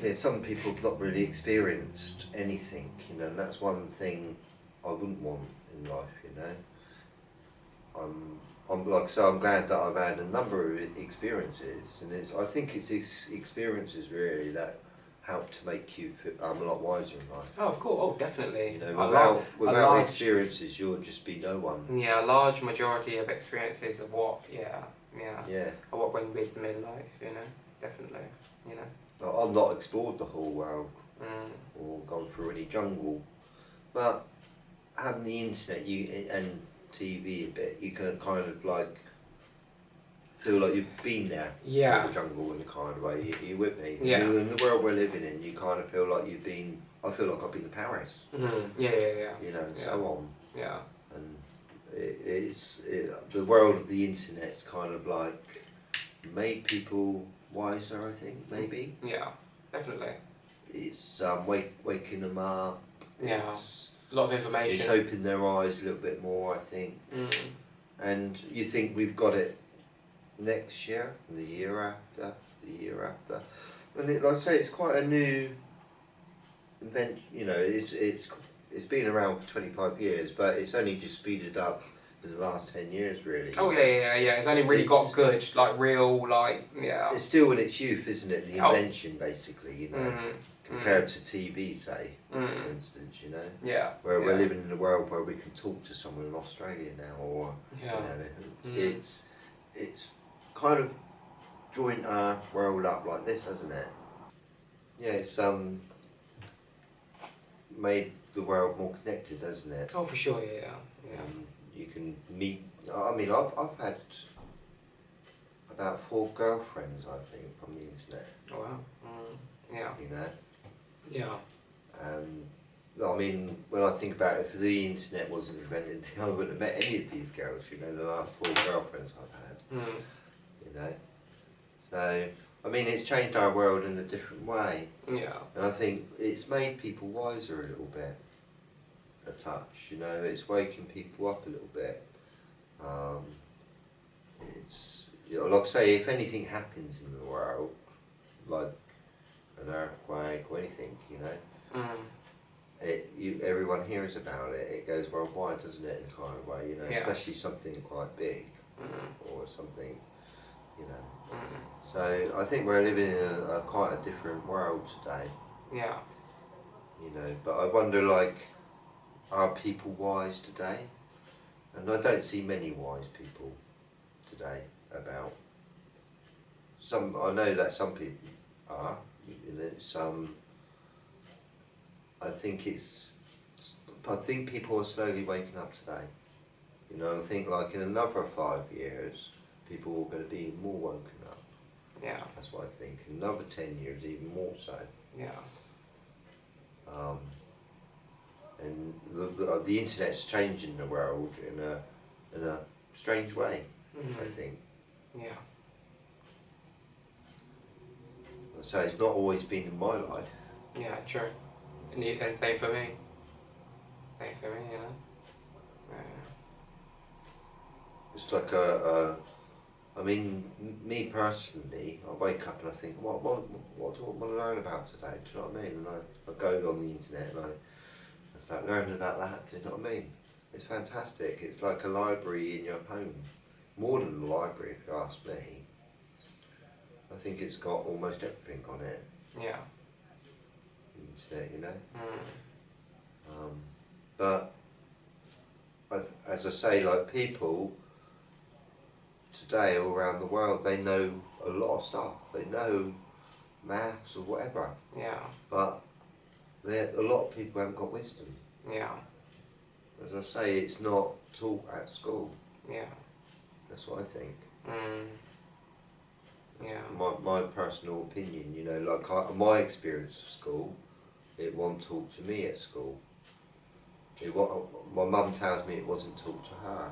Yeah, some people have not really experienced anything, and that's one thing I wouldn't want in life. I'm like I say, I'm glad that I've had a number of experiences, and I think it's experiences really that help to make you a lot wiser in life. Oh, of course. Oh, definitely. Without experiences, you'll just be no one. Yeah, a large majority of experiences of what, Yeah. of what bring wisdom in life. Definitely. I've not explored the whole world Mm. or gone through any jungle, but having the internet and TV a bit, you can kind of like feel like you've been there Yeah. in the jungle in a kind of way. You with me? Yeah. In the world we're living in, you kind of feel like you've been. I feel like I've been to Paris. Mm. Yeah. And so on. Yeah. And the world of the internet's kind of like made people wiser. I think maybe. Yeah, definitely. It's waking them up. Yeah. It's a lot of information. It's opened their eyes a little bit more, I think. Mm. And you think we've got it next year, and the year after, and like I say, it's quite a new invention. It's been around for 25 years, but it's only just speeded up in the last 10 years, really. Oh yeah. It's only really got good, like real, yeah. It's still in its youth, isn't it? The invention, basically, compared to TV, say, for instance, Yeah. Where we're living in a world where we can talk to someone in Australia now, or it's kind of joined our world up like this, hasn't it? Yeah, it's made the world more connected, hasn't it? Oh, for sure, yeah. You can meet. I mean, I've had about 4 girlfriends, I think, from the internet. Oh wow. Yeah. Yeah. I mean, when I think about it, if the internet wasn't invented, I wouldn't have met any of these girls. The last 4 girlfriends I've had. So I mean, it's changed our world in a different way. Yeah. And I think it's made people wiser a little bit. A touch, it's waking people up a little bit. It's like I say, if anything happens in the world, like an earthquake or anything, everyone hears about it. It goes worldwide, doesn't it, in a kind of way, especially something quite big or something, So I think we're living in a quite a different world today. Yeah. But I wonder, like, are people wise today? And I don't see many wise people today about. I know that some people are. Some. I think people are slowly waking up today. I think like in another 5 years, people are going to be more woken up. Yeah. That's what I think. In another 10 years, even more so. Yeah. And the internet's changing the world in a strange way, I think. Yeah. So it's not always been in my life. Yeah, true. And same for me. Same for me, Yeah. It's like I mean, me personally, I wake up and I think, what do I want to learn about today? Do you know what I mean? And I go on the internet and I start learning about that. Do you know what I mean? It's fantastic. It's like a library in your home. More than a library, if you ask me. I think it's got almost everything on it. Yeah. Internet, But as I say, like, people today all around the world, they know a lot of stuff. They know maths or whatever. Yeah. But a lot of people haven't got wisdom. Yeah. As I say, it's not taught at school. Yeah. That's what I think. Yeah. My personal opinion, like my experience of school, it wasn't taught to me at school. My mum tells me it wasn't taught to her,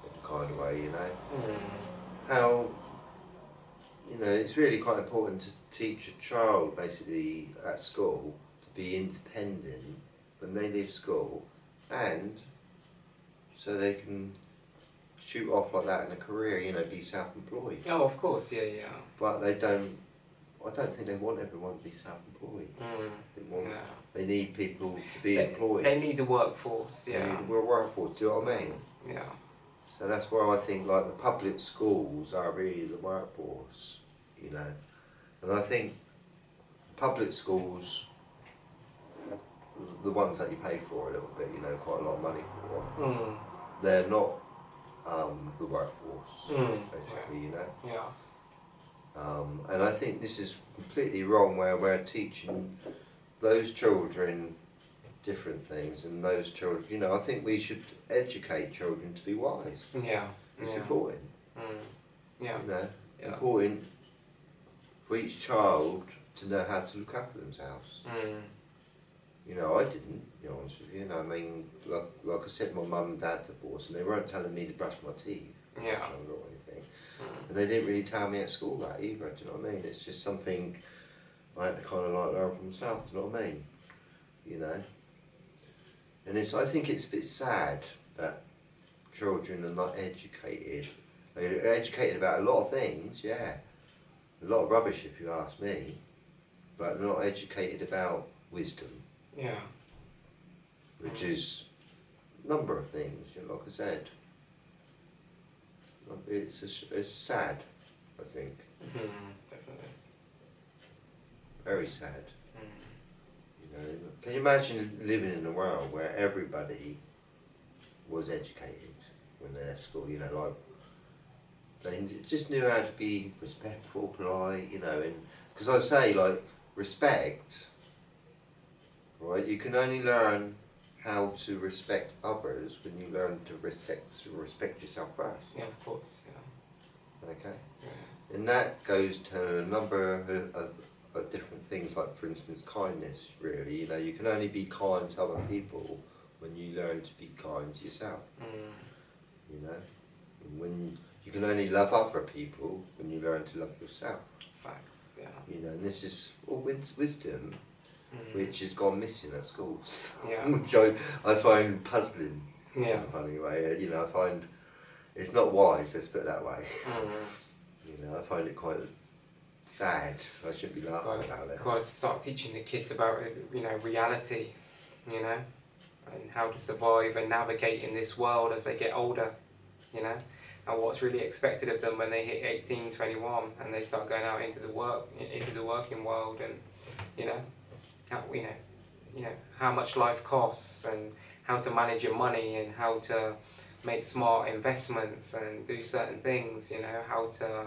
in a kind of way, How, it's really quite important to teach a child, basically, at school, to be independent when they leave school, and so they can shoot off like that in a career, be self-employed. Oh, of course, yeah. But they don't I don't think they want everyone to be self-employed. Yeah. They need people to be employed. They need the workforce, They yeah. need the workforce, do you know what I mean? Yeah. So that's where I think like the public schools are really the workforce, you know. And I think public schools, the ones that you pay for a little bit, you know, quite a lot of money for, they're not the workforce, basically, you know. Yeah. And I think this is completely wrong where we're teaching those children different things and those children, you know, I think we should educate children to be wise. Yeah. It's important. Yeah. You know, Yeah. important for each child to know how to look after themselves. You know, I didn't, to be honest with you. You know, I mean, like I said, my mum and dad divorced and they weren't telling me to brush my teeth or anything. And they didn't really tell me at school that either, do you know what I mean? It's just something I had to kind of like learn for myself, do you know what I mean? You know? And I think it's a bit sad that children are not educated. They're educated about a lot of things, yeah. A lot of rubbish if you ask me. But they're not educated about wisdom. Yeah. Which is a number of things, you know, like I said. It's sad, I think. Definitely. Very sad. You know, can you imagine living in a world where everybody was educated when they left school? You know, like they just knew how to be respectful, polite. You know, and because I say like respect, right? You can only learn how to respect others when you learn to respect yourself first. Yeah, of course. Yeah. Okay. Yeah. And that goes to a number of different things, like for instance kindness, really. You know, you can only be kind to other people when you learn to be kind to yourself. You know, and when you can only love other people when you learn to love yourself. Facts, yeah. You know, and this is all wisdom which has gone missing at schools. Yeah. Which I find puzzling. Yeah. In a funny way. You know, I find it's not wise, let's put it that way. You know, I find it quite sad. I shouldn't be laughing about it. Got to start teaching the kids about, you know, reality, you know, and how to survive and navigate in this world as they get older, you know, and what's really expected of them when they hit 18, 21 and they start going out into the working world, and you know, how much life costs and how to manage your money and how to make smart investments and do certain things, you know, how to,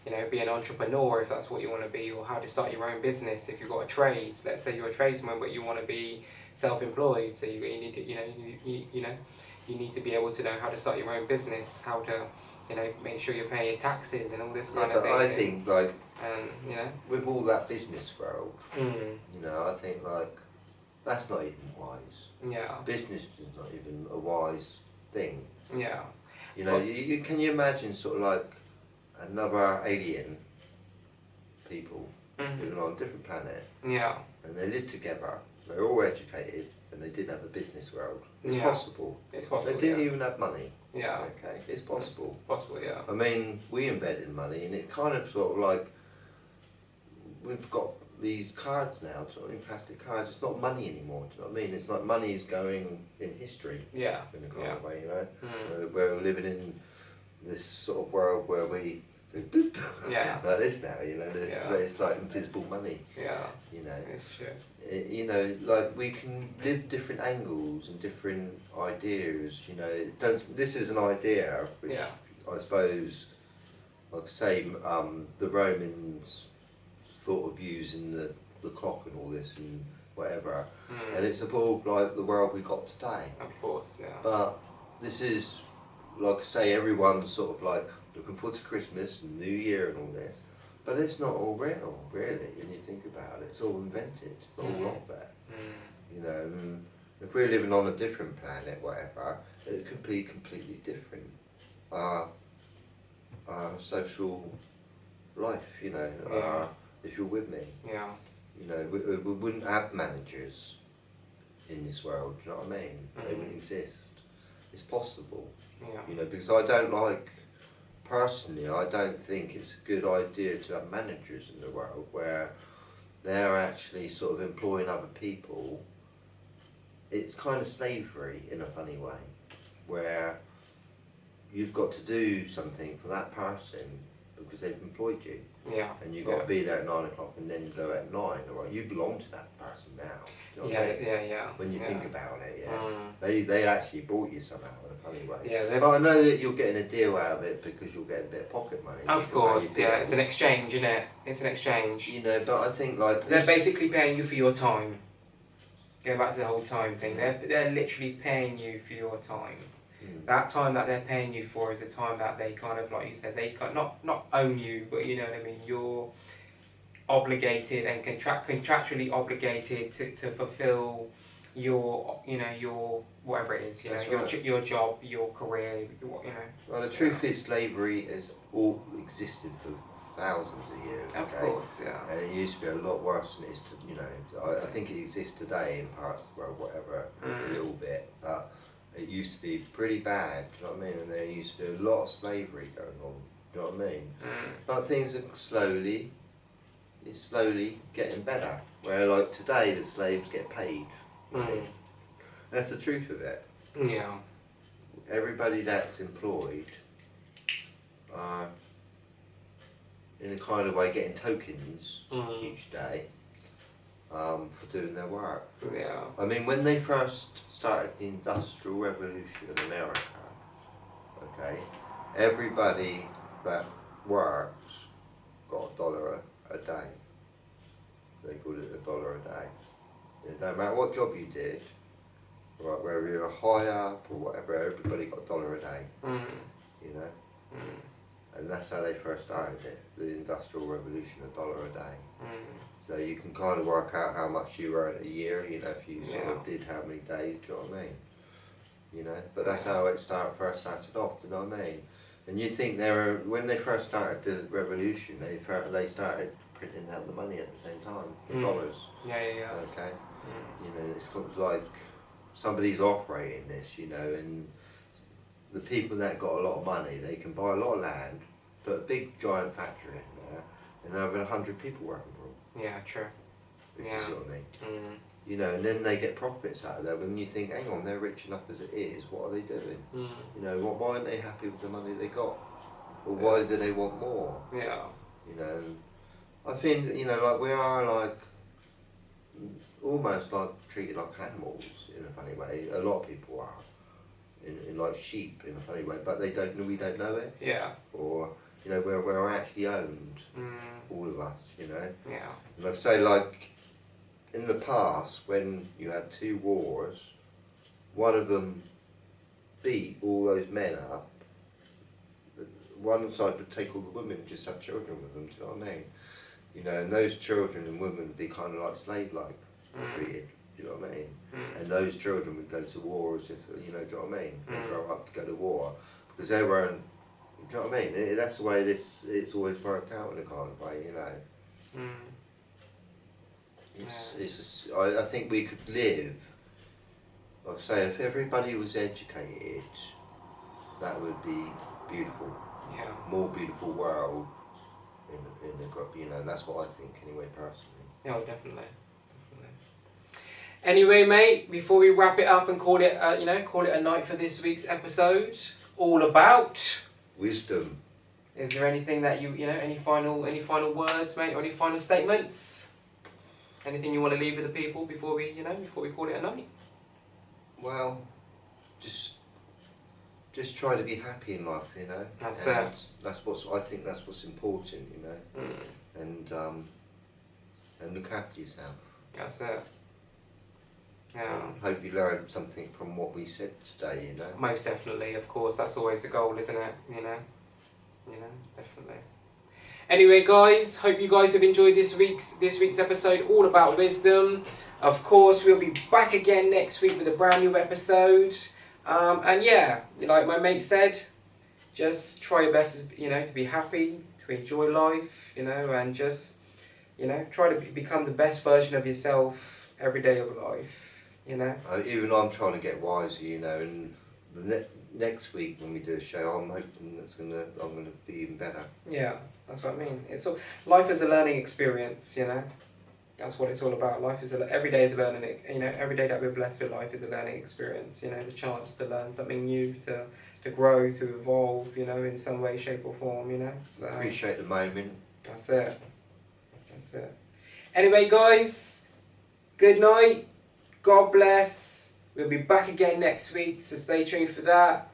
you know, be an entrepreneur if that's what you want to be, or how to start your own business if you've got a trade. Let's say you're a tradesman but you want to be self-employed, so you need to, you need to be able to know how to start your own business, how to, you know, make sure you're paying your taxes and all this kind of thing. I think like, you know, with all that business world, you know, I think like that's not even wise. Yeah. Business is not even a wise thing. Yeah. You know, can you imagine sort of like another alien people living on a different planet? Yeah. And they live together. They're all educated, and they did have a business world. It's possible. It's possible. They didn't even have money. Yeah. Okay, it's possible. Possible, yeah. I mean, we embedded money, and it kind of sort of like we've got these cards now, sort of in plastic cards. It's not money anymore. Do you know what I mean? It's like money is going in history. Yeah. In a kind of way, you know. We're living in this sort of world where we boop, like this now. You know, it's like invisible money. Yeah. You know. It's true. You know, like we can live different angles and different ideas. You know, this is an idea which I suppose, like I say, the Romans thought of using the clock and all this and whatever, and it's about like the world we got today. Of course, yeah. But this is, like I say, everyone's sort of like looking forward to Christmas and New Year and all this, but it's not all real, really, when you think about it. It's all invented, all of that. You know, and if we're living on a different planet, whatever, it could be completely different. Our social life, you know, if you're with me. Yeah. You know, we wouldn't have managers in this world, do you know what I mean? They wouldn't exist. It's possible. Yeah. You know, because I don't like personally, I don't think it's a good idea to have managers in the world where they're actually sort of employing other people. It's kind of slavery in a funny way, where you've got to do something for that person because they've employed you. Yeah. And you've got to be there at 9 o'clock and then go at 9. Alright, you belong to that person now. Do you know what I mean? Yeah. When you think about it, yeah. Mm. They actually bought you somehow in a funny way. Yeah. But I know that you're getting a deal out of it because you're getting a bit of pocket money. Of course, yeah. It's an exchange, isn't it? It's an exchange. You know, but I think like they're basically paying you for your time. Going back to the whole time thing, they're literally paying you for your time. That time that they're paying you for is the time that they kind of, like you said, they not own you, but you know what I mean. You're obligated and contractually obligated to fulfill your, you know, your whatever it is, you That's know, right. your job, your career, you know. Well, the truth is, slavery has all existed for thousands of years. Okay? Of course, yeah. And it used to be a lot worse than it is, you know. I think it exists today in parts of the world, whatever, a little bit, but it used to be pretty bad, do you know what I mean? And there used to be a lot of slavery going on, do you know what I mean? But things are slowly getting better. Where like today the slaves get paid. That's the truth of it. Yeah. Everybody that's employed in a kind of way getting tokens each day for doing their work. Yeah. I mean, when they first started the Industrial Revolution in America, okay, everybody that works got $1 a day. They called it $1 a day. It don't matter what job you did, right, whether you're high up or whatever, everybody got $1 a day. You know? And that's how they first started it, the Industrial Revolution, $1 a day. So you can kind of work out how much you earn a year, you know, if you sort of did how many days, do you know what I mean? You know, but that's how it first started off, do you know what I mean? And you think when they first started the revolution, they started printing out the money at the same time, the dollars. Yeah. Okay? You know, it's kind of like somebody's operating this, you know, and the people that got a lot of money, they can buy a lot of land, put a big giant factory in there, and have 100 people working for them. Yeah, true. If you see what I mean. You know, and then they get profits out of that. When you think, hang on, they're rich enough as it is, what are they doing? You know, why aren't they happy with the money they got? Or why do they want more? Yeah. You know, I think, you know, like we are like, almost like treated like animals in a funny way. A lot of people are. In like sheep in a funny way, but we don't know it. Yeah. Or, you know, we're actually owned, all of us, you know. Yeah. And I'd say, like, in the past, when you had 2 wars, one of them beat all those men up. One side would take all the women and just have children with them, do you know what I mean? You know, and those children and women would be kind of like slave-like treated, do you know what I mean? And those children would go to war as if, you know, do you know what I mean? They grow up to go to war because they weren't, do you know what I mean? That's the way it's always worked out in a kind of way, you know. I think we could live, like I say, if everybody was educated, that would be beautiful. Yeah. More beautiful world in the, you know, that's what I think anyway, personally. Oh, definitely. Anyway, mate, before we wrap it up and call it a night for this week's episode, all about wisdom. Is there anything that any final words, mate, or any final statements? Anything you want to leave with the people before we call it a night? Well, just try to be happy in life, you know. That's it. I think that's what's important, you know. And look after yourself. That's it. Yeah. Hope you learned something from what we said today, you know. Most definitely, of course. That's always the goal, isn't it? You know, definitely. Anyway, guys, hope you guys have enjoyed this week's episode all about wisdom. Of course, we'll be back again next week with a brand new episode. And yeah, like my mate said, just try your best, to be happy, to enjoy life, and just, try to become the best version of yourself every day of life, Even I'm trying to get wiser, and next week when we do a show, I'm hoping I'm gonna be even better. Yeah, that's what I mean. It's all, life is a learning experience, you know. That's what it's all about. Life is every day is a learning. You know, every day that we're blessed with life is a learning experience. You know, the chance to learn something new, to grow, to evolve. You know, in some way, shape, or form. You know. So Appreciate the moment. that's it. That's it. Anyway, guys, good night. God bless. We'll be back again next week, so stay tuned for that.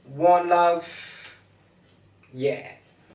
One love. Yeah.